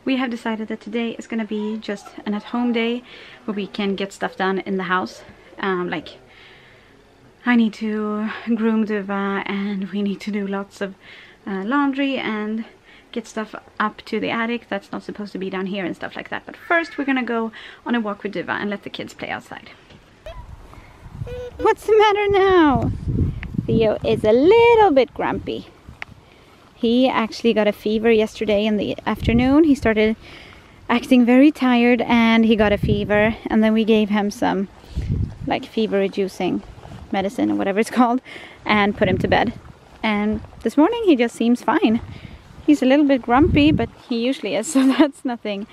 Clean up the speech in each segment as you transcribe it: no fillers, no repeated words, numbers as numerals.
We have decided that today is gonna be just an at-home day where we can get stuff done in the house. Like I need to groom Duva, and we need to do lots of laundry and get stuff up to the attic that's not supposed to be down here and stuff like that. But first we're gonna go on a walk with Duva and let the kids play outside. What's the matter now? Theo is a little bit grumpy. He actually got a fever yesterday in the afternoon. He started acting very tired and he got a fever, and then we gave him some like fever reducing medicine or whatever it's called and put him to bed. And this morning he just seems fine. He's a little bit grumpy, but he usually is, so that's nothing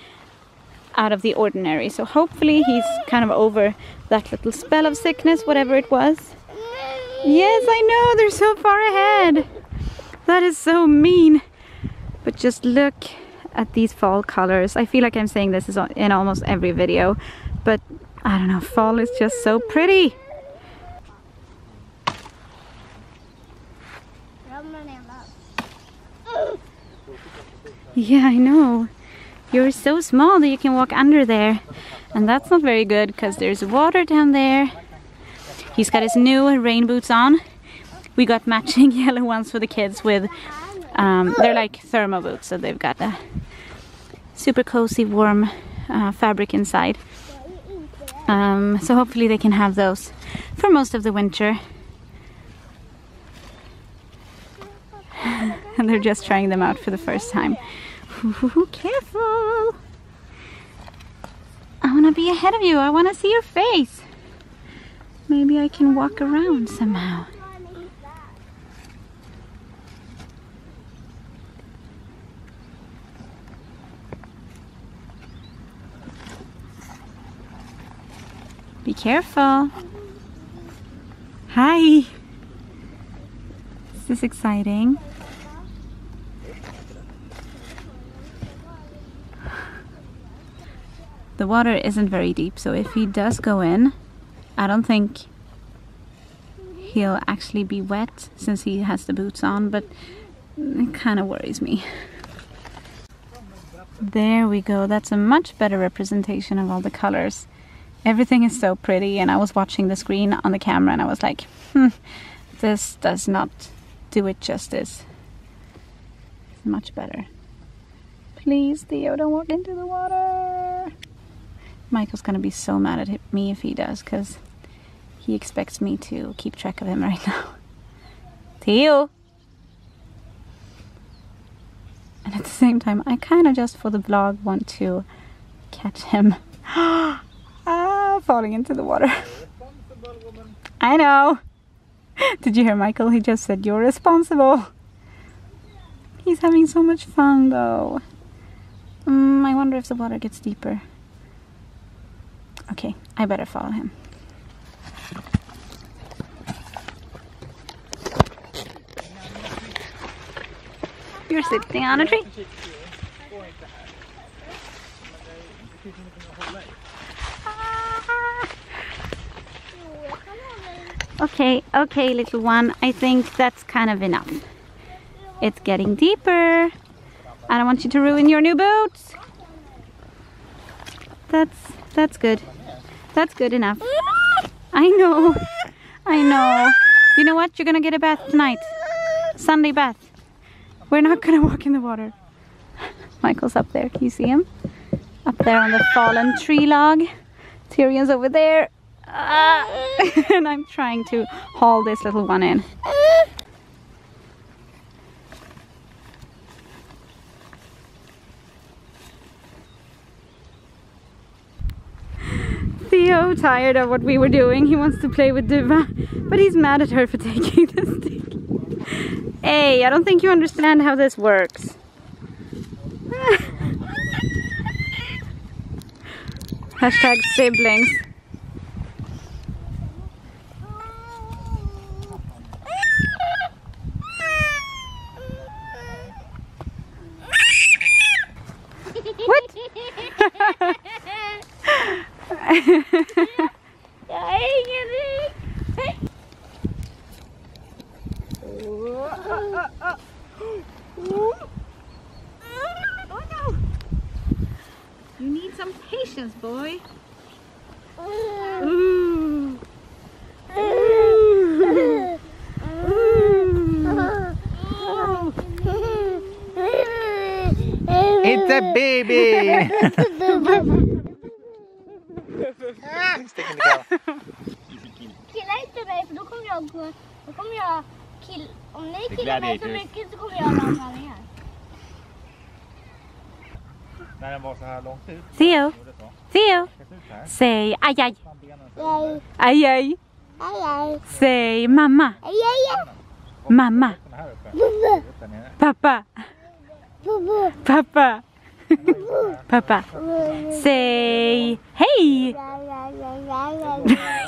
out of the ordinary. So hopefully he's kind of over that little spell of sickness, whatever it was. Yes, I know, they're so far ahead. That is so mean. But just look at these fall colors. I feel like I'm saying this in almost every video, but I don't know, fall is just so pretty. Yeah, I know. You're so small that you can walk under there. And that's not very good because there's water down there. He's got his new rain boots on. We got matching yellow ones for the kids with, they're like thermo boots, so they've got a super cozy warm fabric inside. So hopefully they can have those for most of the winter. And they're just trying them out for the first time. Ooh, careful! I want to be ahead of you. I want to see your face. Maybe I can walk around somehow. Be careful. Hi. This is exciting. The water isn't very deep, so if he does go in, I don't think he'll actually be wet since he has the boots on, but it kind of worries me. There we go. That's a much better representation of all the colors. Everything is so pretty, and I was watching the screen on the camera and I was like, this does not do it justice. Much better. Please, Theo, don't walk into the water. Michael's gonna be so mad at me if he does, because he expects me to keep track of him right now. Theo! And at the same time, I kind of just for the vlog want to catch him falling into the water. I know! Did you hear Michael? He just said, "You're responsible." He's having so much fun though. I wonder if the water gets deeper. Okay, I better follow him. You're sitting on a tree. Okay, little one. I think that's kind of enough. It's getting deeper. I don't want you to ruin your new boots. That's good. That's good enough. I know. You know what? You're gonna get a bath tonight. Sunday bath. We're not gonna walk in the water. Michael's up there. Can you see him? Up there on the fallen tree log. Tyrion's over there. And I'm trying to haul this little one in. Theo, tired of what we were doing. He wants to play with Duva, but he's mad at her for taking the stick. Hey, I don't think you understand how this works. Hashtag siblings. What? Congratulations, boy. Ooh. It's a baby! Killa inte mig för då kommer jag om ni killar mig så mycket så kommer jag ramla ner. När den var så här långt ut. Theo, Theo, säg aj aj. Aj aj. Säg mamma. Mamma. Pappa. Pappa. Pappa. Say hey.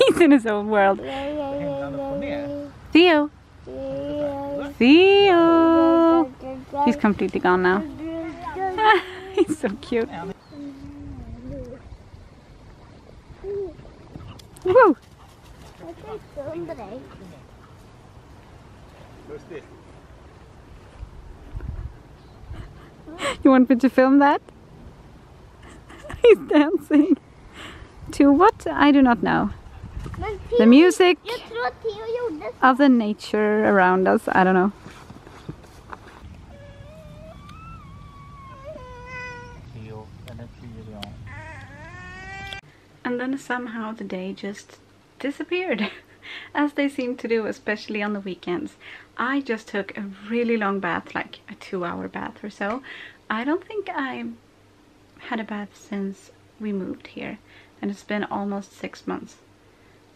He's in his own world. Theo. Theo. He's completely gone now. He's so cute. Woo. You want me to film that? He's dancing. To what? I do not know. The music of the nature around us. I don't know. And then somehow the day just disappeared. As they seem to do, especially on the weekends. I just took a really long bath, like a 2-hour bath or so. I don't think I had a bath since we moved here, and it's been almost 6 months.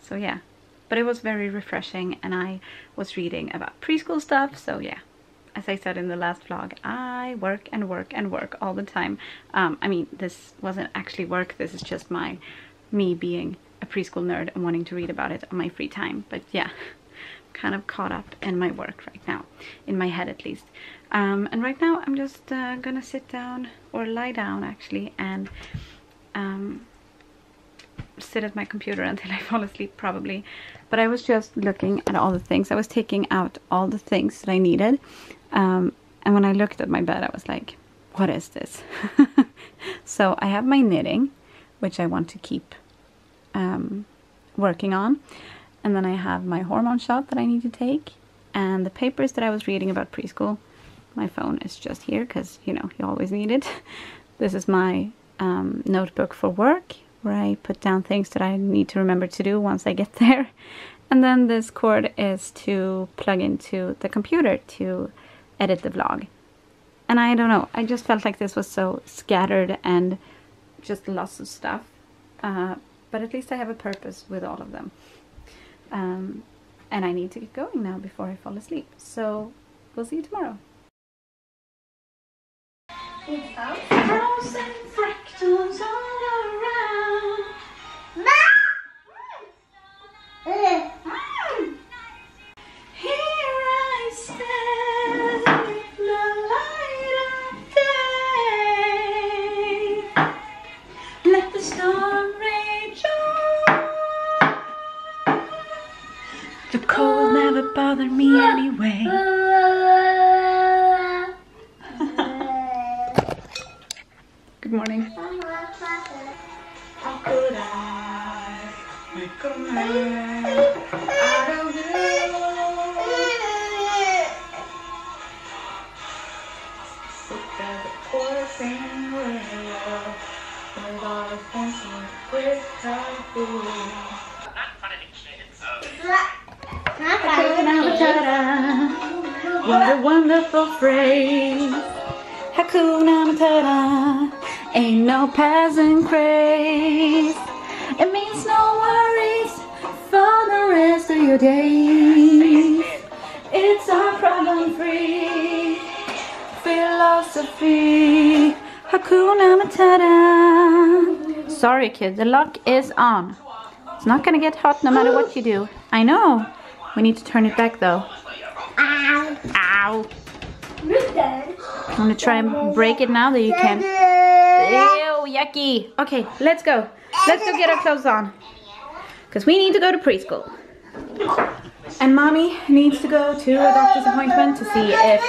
So yeah, but it was very refreshing, and I was reading about preschool stuff. So yeah, as I said in the last vlog, I work and work and work all the time. I mean, this wasn't actually work, this is just me being a preschool nerd and wanting to read about it on my free time. But yeah, kind of caught up in my work right now, in my head at least. And right now I'm just gonna sit down, or lie down actually, and sit at my computer until I fall asleep probably. But I was just looking at all the things. I was taking out all the things that I needed, and when I looked at my bed I was like, what is this? So I have my knitting, which I want to keep working on, and then I have my hormone shot that I need to take, and the papers that I was reading about preschool. My phone is just here because, you know, you always need it. This is my notebook for work, where I put down things that I need to remember to do once I get there. And then this cord is to plug into the computer to edit the vlog. And I don't know, I just felt like this was so scattered and just lots of stuff. But at least I have a purpose with all of them. And I need to get going now before I fall asleep. So we'll see you tomorrow. It's thousand fractals all around. Here I stand in the light of day. Let the storm rage on. The cold never bothered me anyway. Good morning. How could I make a man out of you? Sick as a poison well, with all the fancy with taboo. Hakuna Matata, what a wonderful phrase. Hakuna Matata. Ain't no passing craze. It means no worries for the rest of your days. It's our problem-free philosophy. Hakuna Matata. Sorry kid, the lock is on. It's not gonna get hot no matter what you do. I know. We need to turn it back though. Ow. Ow. I'm gonna try and break it now that you can. Ew, yucky. Okay, let's go. Let's go get our clothes on. Because we need to go to preschool. And mommy needs to go to a doctor's appointment to see if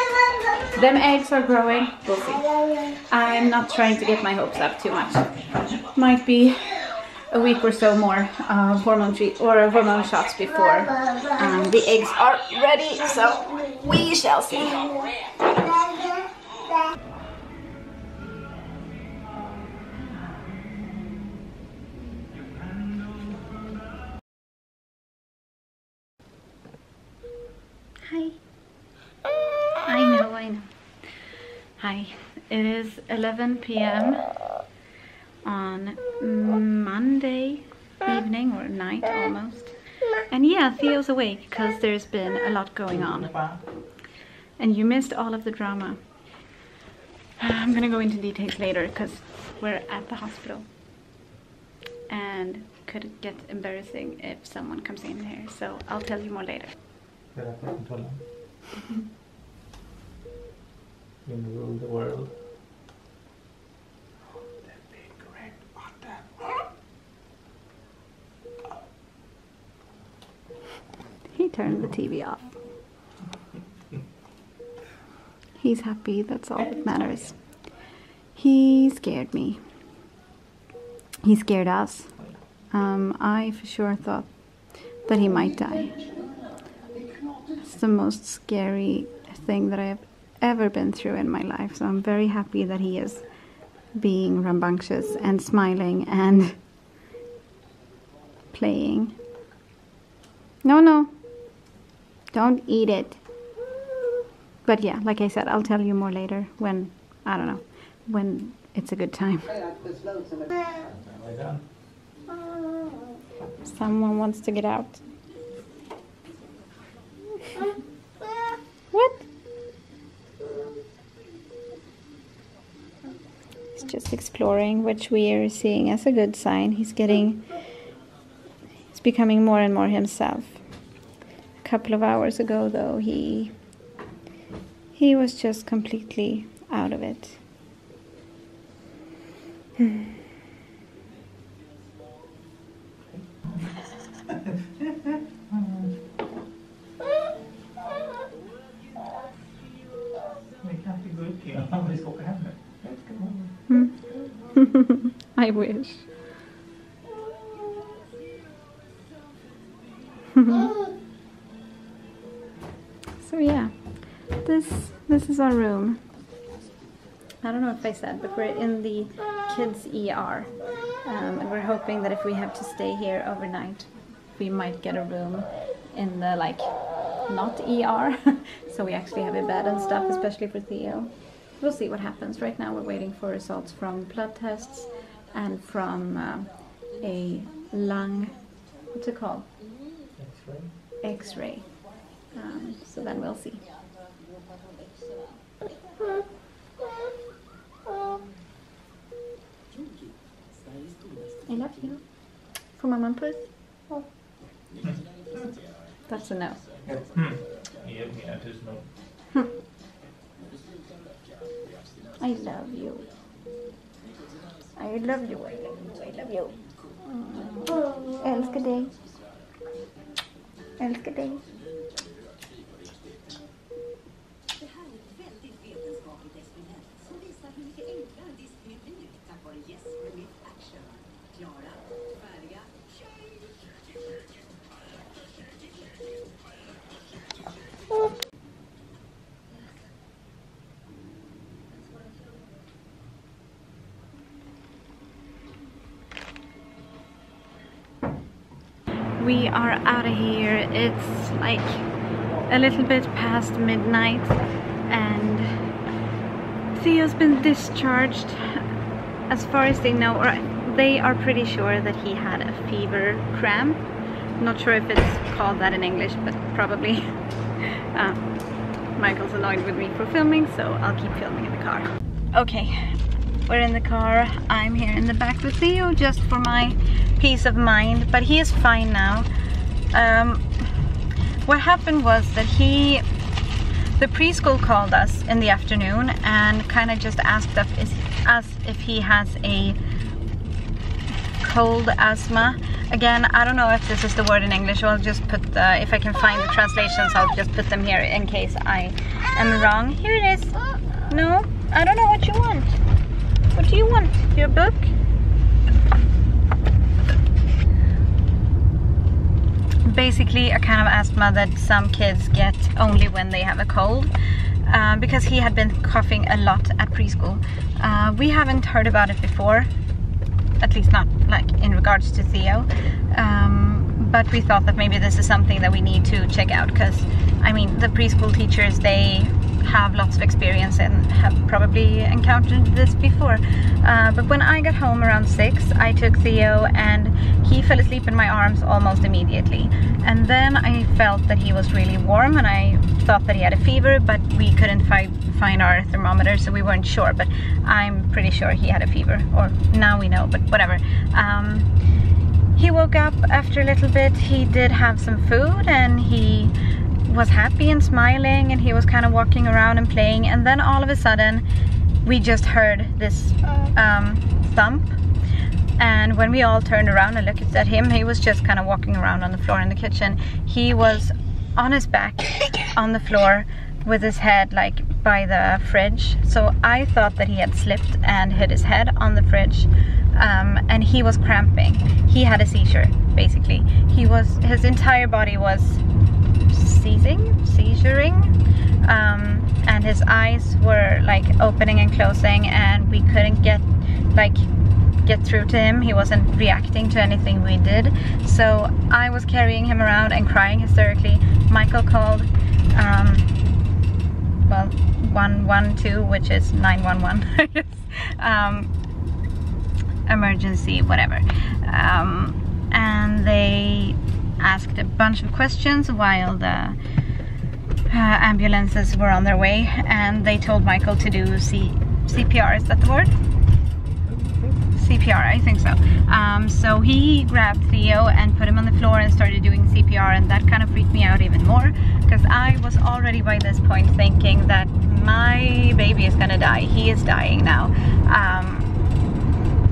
Them eggs are growing. We'll see. I'm not trying to get my hopes up too much. Might be a week or so more hormone shots before the eggs are ready. So we shall see. Hi. I know. Hi. It is 11 p.m. on Monday evening or night almost. And yeah, Theo's awake because there's been a lot going on. And you missed all of the drama. I'm gonna go into details later because we're at the hospital. And could get embarrassing if someone comes in here. So I'll tell you more later. Rule the world. The big red button. He turned the TV off. He's happy, that's all that matters. He scared me. He scared us. I for sure thought that he might die. It's the most scary thing that I have ever been through in my life. So I'm very happy that he is being rambunctious and smiling and playing. No. Don't eat it. But yeah, like I said, I'll tell you more later when, I don't know, when it's a good time. Someone wants to get out. What? He's just exploring, which we are seeing as a good sign. He's becoming more and more himself. A couple of hours ago, though, he was just completely out of it. I wish. So yeah, this is our room. I don't know if I said, but we're in the kids' ER, and we're hoping that if we have to stay here overnight, we might get a room in the not ER, so we actually have a bed and stuff, especially for Theo. We'll see what happens. Right now we're waiting for results from blood tests and from a lung, what's it called? X-ray. So then we'll see. I love you. For my mom puss? Oh. That's a no. I love you. I love you. I love you. Älskar dig. Älskar dig. We are out of here. It's like a little bit past midnight and Theo's been discharged. As far as they know, or they are pretty sure that he had a fever cramp. Not sure if it's called that in English, but probably. Michael's annoyed with me for filming, so I'll keep filming in the car. Okay, we're in the car. I'm here in the back with Theo just for my peace of mind, but he is fine now. What happened was that the preschool called us in the afternoon and kind of just asked us if he has a cold asthma. Again, I don't know if this is the word in English. I'll just put the, if I can find the translations, I'll just put them here in case I am wrong. Here it is. No, I don't know what you want. What do you want? Your book? Basically a kind of asthma that some kids get only when they have a cold. Because he had been coughing a lot at preschool. We haven't heard about it before, at least not like in regards to Theo, but we thought that maybe this is something that we need to check out, because I mean the preschool teachers, they have lots of experience and have probably encountered this before. But when I got home around 6, I took Theo and he fell asleep in my arms almost immediately. And then I felt that he was really warm and I thought that he had a fever, but we couldn't find our thermometer, so we weren't sure, but I'm pretty sure he had a fever, or now we know, but whatever. He woke up after a little bit. He did have some food and he was happy and smiling, and he was kind of walking around and playing, and then all of a sudden we just heard this thump, and when we all turned around and looked at him, he was just kind of walking around on the floor in the kitchen. He was on his back on the floor with his head like by the fridge, so I thought that he had slipped and hit his head on the fridge, and he was cramping. He had a seizure basically. His entire body was seizuring, and his eyes were like opening and closing, and we couldn't get through to him. He wasn't reacting to anything we did, so I was carrying him around and crying hysterically. Michael called 112, which is 911. Emergency, whatever, and they asked a bunch of questions while the ambulances were on their way, and they told Michael to do CPR, is that the word? CPR, I think so. So he grabbed Theo and put him on the floor and started doing CPR, and that kind of freaked me out even more, because I was already by this point thinking that my baby is gonna die. He is dying now.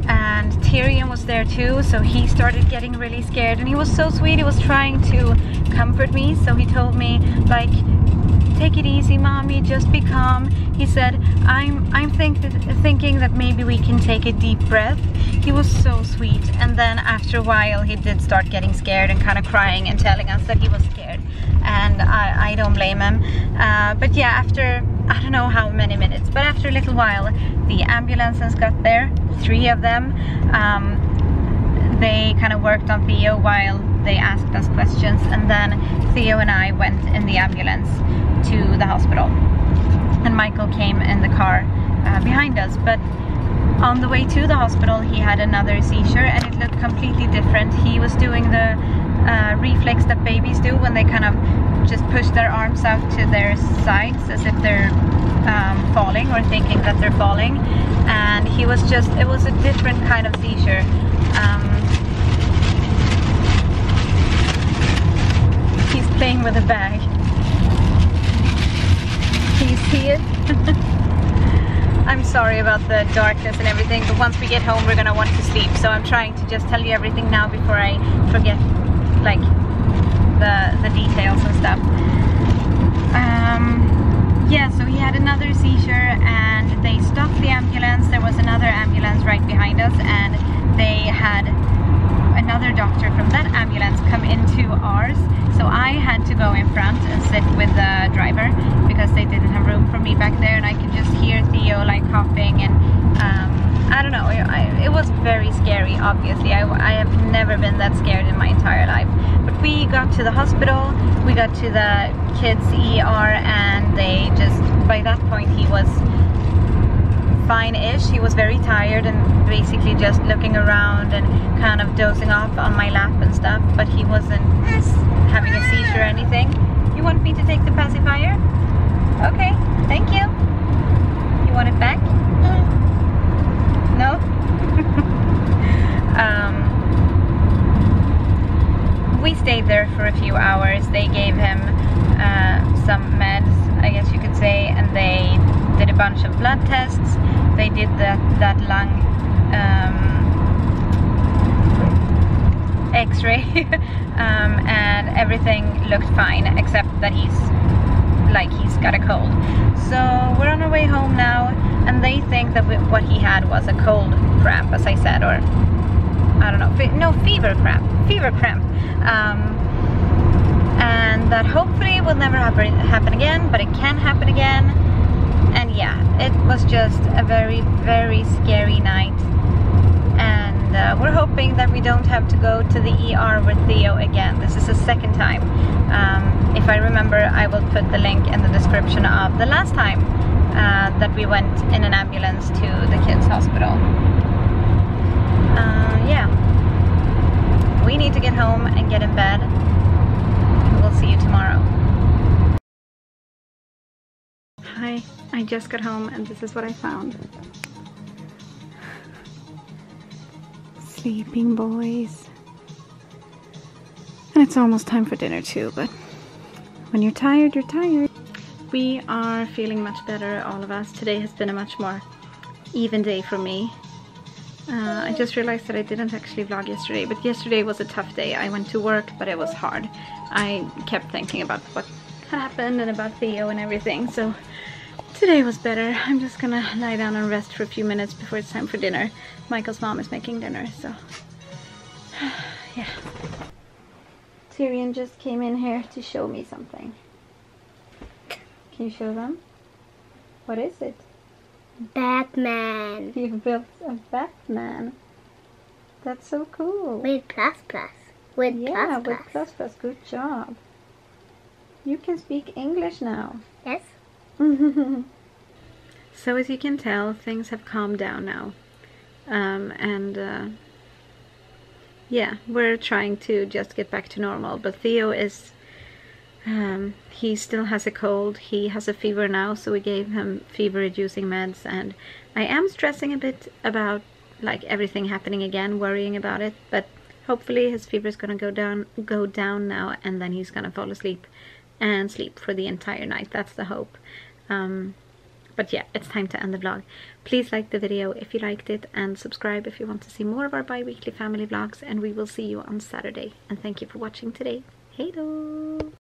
And Tyrion was there too, so he started getting really scared, and he was so sweet. He was trying to comfort me, so he told me like, take it easy mommy, just be calm. He said, I'm thinking that maybe we can take a deep breath. He was so sweet, and then after a while he did start getting scared and kind of crying and telling us that he was scared, and I don't blame him. But yeah, after I don't know how many minutes, but after a little while the ambulances got there, 3 of them. They kind of worked on Theo while they asked us questions, and then Theo and I went in the ambulance to the hospital, and Michael came in the car behind us. But on the way to the hospital he had another seizure, and it looked completely different. He was doing the reflex that babies do when they kind of just push their arms out to their sides as if they're falling or thinking that they're falling, and he was just, it was a different kind of seizure. He's playing with a bag. Can you see it? I'm sorry about the darkness and everything, but once we get home we're gonna want to sleep, so I'm trying to just tell you everything now before I forget like the details and stuff. Yeah, so he had another seizure and they stopped the ambulance. There was another ambulance right behind us, and they had another doctor from that ambulance come into ours, so I had to go in front and sit with the driver because they didn't have room for me back there, and I could just hear Theo like coughing, and I don't know, it was very scary. Obviously I have never been that scared in my entire life. But we got to the hospital, we got to the kids ER, and they just, by that point he was fine-ish. He was very tired and basically just looking around and kind of dozing off on my lap and stuff, but he wasn't having a seizure or anything. You want me to take the pacifier? Okay, thank you. You want it back? No? We stayed there for a few hours. They gave him some meds, I guess you could say, and they did a bunch of blood tests. They did that lung x-ray and everything looked fine except that he's got a cold. So we're on our way home now, and they think that what he had was a cold cramp, as I said, or I don't know, fever cramp, and that hopefully will never happen again, but it can happen again. And yeah, it was just a very, very scary night, and we're hoping that we don't have to go to the ER with Theo again. This is the second time. If I remember, I will put the link in the description of the last time that we went in an ambulance to the kids' hospital. Yeah, we need to get home and get in bed. We'll see you tomorrow. Hi, I just got home and this is what I found. Sleeping boys. And it's almost time for dinner too, but when you're tired, you're tired. We are feeling much better, all of us. Today has been a much more even day for me. I just realized that I didn't actually vlog yesterday, but yesterday was a tough day. I went to work, but it was hard. I kept thinking about what happened and about Theo and everything, so today was better. I'm just gonna lie down and rest for a few minutes before it's time for dinner. Michael's mom is making dinner, so yeah. Tyrion just came in here to show me something. Can you show them? What is it? Batman. You built a Batman. That's so cool. With plus. With yeah, plus. with plus. Good job. You can speak English now. Yes. So as you can tell, things have calmed down now. Yeah, we're trying to just get back to normal. But Theo is... he still has a cold. He has a fever now, so we gave him fever-reducing meds. And I am stressing a bit about like everything happening again, worrying about it. But hopefully his fever is gonna go down now, and then he's gonna fall asleep and sleep for the entire night. That's the hope. But yeah, it's time to end the vlog. Please like the video if you liked it, and subscribe if you want to see more of our bi-weekly family vlogs, and we will see you on Saturday. And thank you for watching today. Hej då!